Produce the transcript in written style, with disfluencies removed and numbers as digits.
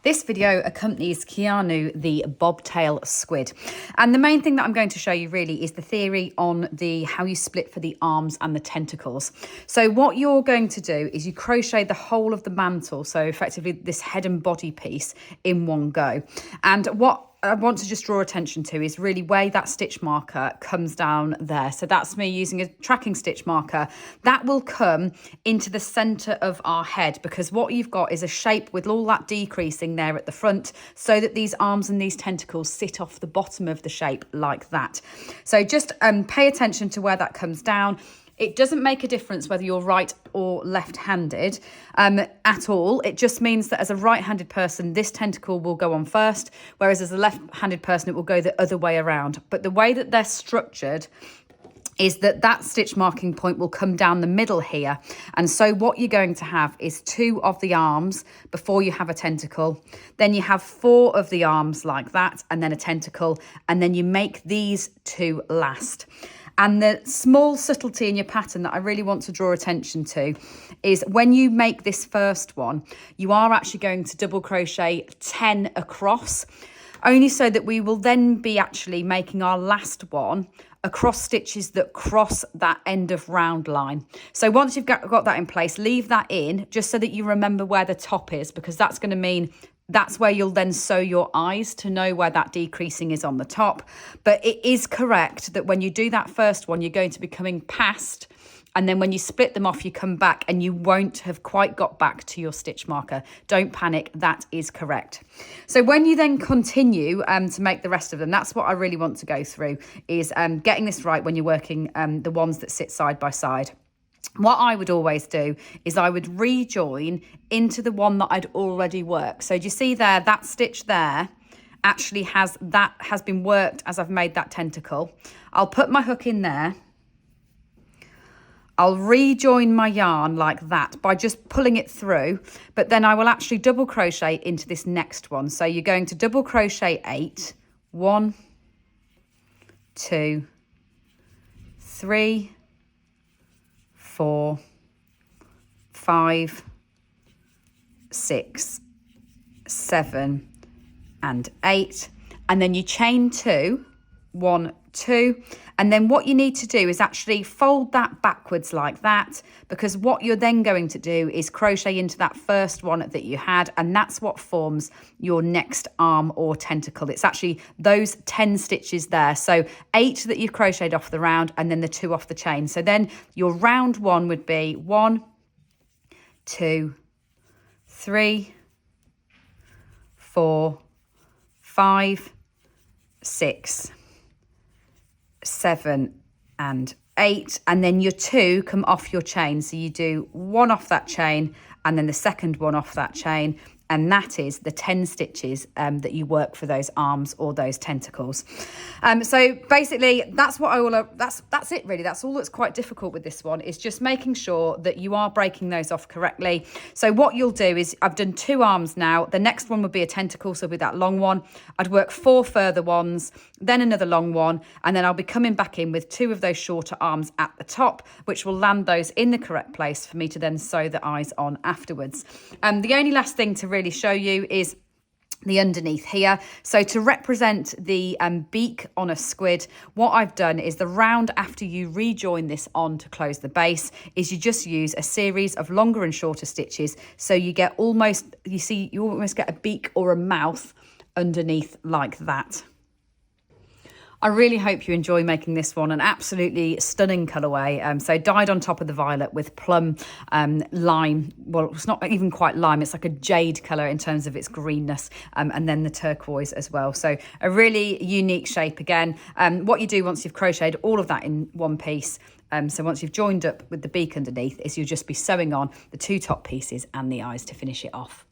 This video accompanies Keanu the Bobtail Squid. And the main thing that I'm going to show you really is the theory on how you split for the arms and the tentacles. So what you're going to do is you crochet the whole of the mantle, so effectively this head and body piece in one go. And what I want to just draw attention to is really where that stitch marker comes down there. So that's me using a tracking stitch marker. That will come into the center of our head, because what you've got is a shape with all that decreasing there at the front, so that these arms and these tentacles sit off the bottom of the shape like that. So just pay attention to where that comes down. It doesn't make a difference whether you're right or left-handed at all. It just means that as a right-handed person, this tentacle will go on first, whereas as a left-handed person, it will go the other way around. But the way that they're structured is that stitch marking point will come down the middle here. And so what you're going to have is 2 of the arms before you have a tentacle. Then you have 4 of the arms like that, and then a tentacle. And then you make these 2 last. And the small subtlety in your pattern that I really want to draw attention to is when you make this first one, you are actually going to double crochet 10 across, only so that we will then be actually making our last one across stitches that cross that end of round line. So once you've got that in place, leave that in just so that you remember where the top is, because that's going to mean that's where you'll then sew your eyes to know where that decreasing is on the top. But it is correct that when you do that first one, you're going to be coming past, and then when you split them off, you come back and you won't have quite got back to your stitch marker. Don't panic, that is correct. So when you then continue to make the rest of them, that's what I really want to go through, is getting this right when you're working the ones that sit side by side. What I would always do is I would rejoin into the one that I'd already worked. So do you see there, that stitch there actually has been worked as I've made that tentacle. I'll put my hook in there. I'll rejoin my yarn like that by just pulling it through, but then I will actually double crochet into this next one. So you're going to double crochet 8, 1, 2, 3, 4, 5, 6, 7, and 8. And then you chain 2, 1, 2. And then what you need to do is actually fold that backwards like that, because what you're then going to do is crochet into that first one that you had, and that's what forms your next arm or tentacle. It's actually those 10 stitches there. So 8 that you've crocheted off the round, and then the 2 off the chain. So then your round 1 would be 1, 2, 3, 4, 5, 6, 7, and 8, and then your 2 come off your chain. So you do 1 off that chain, and then the second one off that chain, and that is the 10 stitches that you work for those arms or those tentacles. So basically that's what that's it really. That's all that's quite difficult with this one, is just making sure that you are breaking those off correctly. So what you'll do is, I've done 2 arms now. The next one would be a tentacle, so with that long one, I'd work 4 further ones, then another long one, and then I'll be coming back in with 2 of those shorter arms at the top, which will land those in the correct place for me to then sew the eyes on afterwards. The only last thing to really show you is the underneath here. So to represent the beak on a squid, what I've done is the round after you rejoin this on to close the base is you just use a series of longer and shorter stitches, so you get you almost get a beak or a mouth underneath like that. I really hope you enjoy making this one, an absolutely stunning colourway. So dyed on top of the violet with plum lime. Well, it's not even quite lime, it's like a jade colour in terms of its greenness, and then the turquoise as well. So a really unique shape again. What you do once you've crocheted all of that in one piece, so once you've joined up with the beak underneath, is you'll just be sewing on the 2 top pieces and the eyes to finish it off.